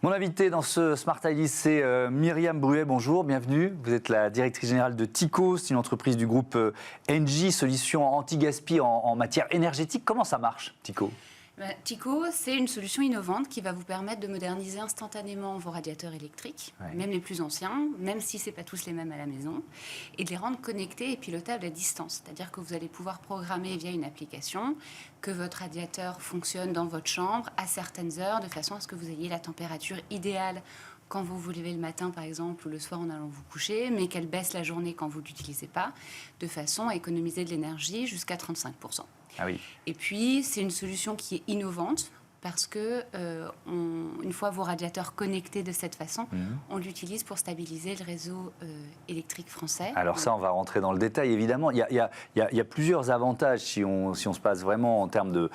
Mon invité dans ce Smart Ideas, c'est Myriam Bruet. Bonjour, bienvenue. Vous êtes la directrice générale de Tyco. C'est une entreprise du groupe Engie, solution anti-gaspi en matière énergétique. Comment ça marche, Tyco ? Tyco, c'est une solution innovante qui va vous permettre de moderniser instantanément vos radiateurs électriques, même les plus anciens, même si ce n'est pas tous les mêmes à la maison, et de les rendre connectés et pilotables à distance. C'est-à-dire que vous allez pouvoir programmer via une application que votre radiateur fonctionne dans votre chambre à certaines heures, de façon à ce que vous ayez la température idéale quand vous vous levez le matin, par exemple, ou le soir en allant vous coucher, mais qu'elle baisse la journée quand vous ne l'utilisez pas, de façon à économiser de l'énergie jusqu'à 35%. Ah oui. Et puis, c'est une solution qui est innovante parce que, une fois vos radiateurs connectés de cette façon, on l'utilise pour stabiliser le réseau électrique français. Alors ça, on va rentrer dans le détail, évidemment. Il y a plusieurs avantages si on se passe vraiment en termes de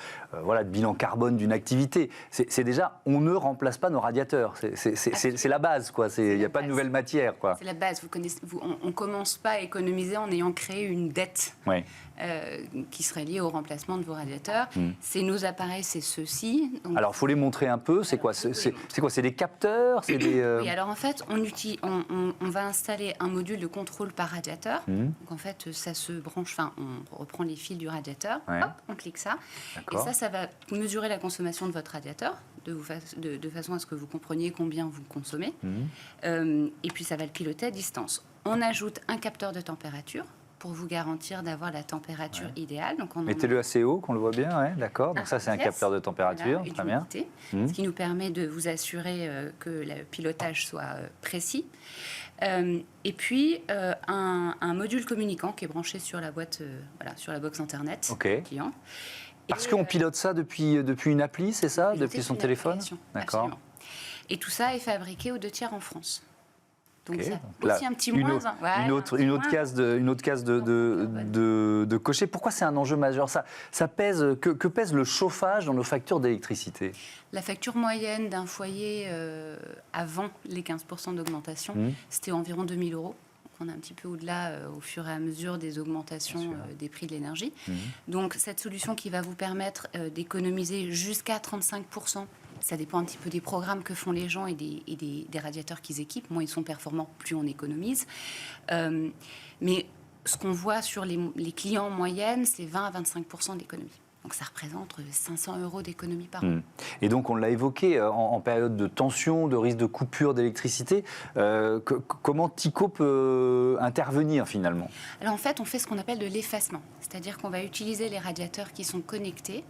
bilan carbone d'une activité. C'est déjà, on ne remplace pas nos radiateurs. C'est la base, quoi. Il n'y a pas de nouvelle matière, quoi. C'est la base. On ne commence pas à économiser en ayant créé une dette. Oui. Qui serait liée au remplacement de vos radiateurs. C'est nos appareils, c'est ceux-ci. Donc, alors, il faut les montrer un peu. C'est quoi ? C'est des capteurs ? C'est des, Oui, alors en fait, on va installer un module de contrôle par radiateur. Donc en fait, ça se branche, on reprend les fils du radiateur, hop, on clique ça. Et ça va mesurer la consommation de votre radiateur, de façon à ce que vous compreniez combien vous consommez. Et puis, ça va le piloter à distance. On ajoute un capteur de température pour vous garantir d'avoir la température idéale. Donc mettez-le assez haut, qu'on le voit bien, d'accord. Donc ça, c'est un capteur de température, voilà, très bien. Ce qui nous permet de vous assurer que le pilotage soit précis. Et puis, un module communicant qui est branché sur la boîte, sur la box Internet du client. Parce qu'on pilote ça depuis une appli, c'est ça ? Depuis son téléphone ? D'accord. Absolument. Et tout ça est fabriqué aux 2/3 en France. Donc, ça, là, aussi un petit moins. Une autre case de cocher. Pourquoi c'est un enjeu majeur ? Ça pèse, que pèse le chauffage dans nos factures d'électricité ? La facture moyenne d'un foyer avant les 15% d'augmentation, c'était environ 2 000 €. On est un petit peu au-delà au fur et à mesure des augmentations des prix de l'énergie. Donc, cette solution qui va vous permettre d'économiser jusqu'à 35%, ça dépend un petit peu des programmes que font les gens et des radiateurs qu'ils équipent. Moins ils sont performants, plus on économise. Mais ce qu'on voit sur les clients en moyenne, c'est 20 à 25% d'économie. Donc ça représente 500 € d'économie par an. Et donc on l'a évoqué, en période de tension, de risque de coupure d'électricité, comment Tyco peut intervenir finalement ? Alors en fait, on fait ce qu'on appelle de l'effacement. C'est-à-dire qu'on va utiliser les radiateurs qui sont connectés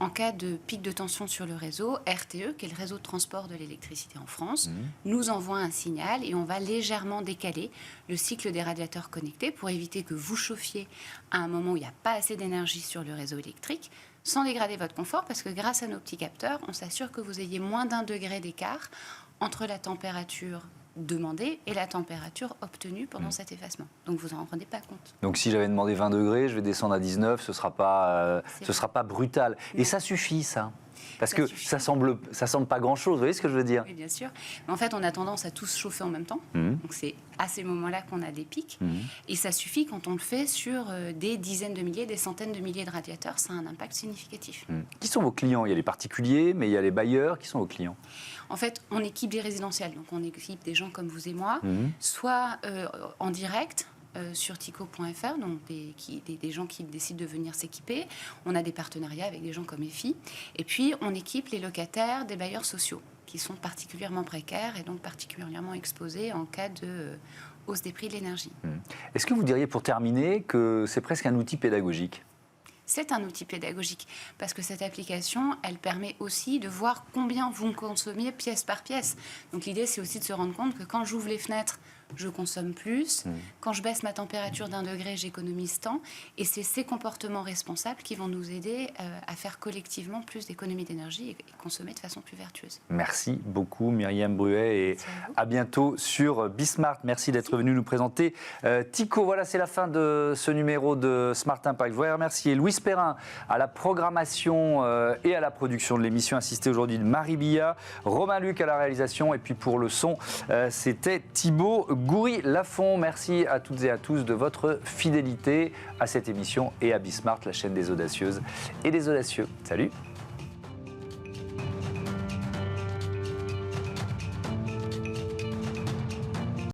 en cas de pic de tension sur le réseau. RTE, qui est le réseau de transport de l'électricité en France, nous envoie un signal et on va légèrement décaler le cycle des radiateurs connectés pour éviter que vous chauffiez à un moment où il n'y a pas assez d'énergie sur le réseau électrique, sans dégrader votre confort, parce que grâce à nos petits capteurs, on s'assure que vous ayez moins d'1 degré d'écart entre la température demandée et la température obtenue pendant cet effacement. Donc vous n'en rendez pas compte. Donc si j'avais demandé 20 degrés, je vais descendre à 19, ce sera pas brutal. Et ça suffit, ça ? Parce que ça semble pas grand-chose, vous voyez ce que je veux dire ? Oui, bien sûr. Mais en fait, on a tendance à tous chauffer en même temps. Donc c'est à ces moments-là qu'on a des pics. Et ça suffit quand on le fait sur des dizaines de milliers, des centaines de milliers de radiateurs. Ça a un impact significatif. Qui sont vos clients ? Il y a les particuliers, mais il y a les bailleurs. Qui sont vos clients ? En fait, on équipe des résidentiels. Donc on équipe des gens comme vous et moi, soit en direct, sur tyco.fr, donc des gens qui décident de venir s'équiper. On a des partenariats avec des gens comme EFI. Et puis, on équipe les locataires des bailleurs sociaux, qui sont particulièrement précaires et donc particulièrement exposés en cas de hausse des prix de l'énergie. Est-ce que vous diriez, pour terminer, que c'est presque un outil pédagogique ? C'est un outil pédagogique, parce que cette application, elle permet aussi de voir combien vous consommez pièce par pièce. Donc l'idée, c'est aussi de se rendre compte que quand j'ouvre les fenêtres, je consomme plus. Quand je baisse ma température d'1 degré, j'économise tant. Et c'est ces comportements responsables qui vont nous aider à faire collectivement plus d'économies d'énergie et consommer de façon plus vertueuse. Merci beaucoup Myriam Bruet et à bientôt sur Bismart. Merci d'être venu nous présenter Tyco. Voilà, c'est la fin de ce numéro de Smart Impact. Je voudrais remercier Louis Perrin à la programmation et à la production de l'émission, assistée aujourd'hui de Marie Billa, Romain Luc à la réalisation et puis pour le son, c'était Thibaut Goury-Lafont. Merci à toutes et à tous de votre fidélité à cette émission et à Bismart, la chaîne des audacieuses et des audacieux. Salut!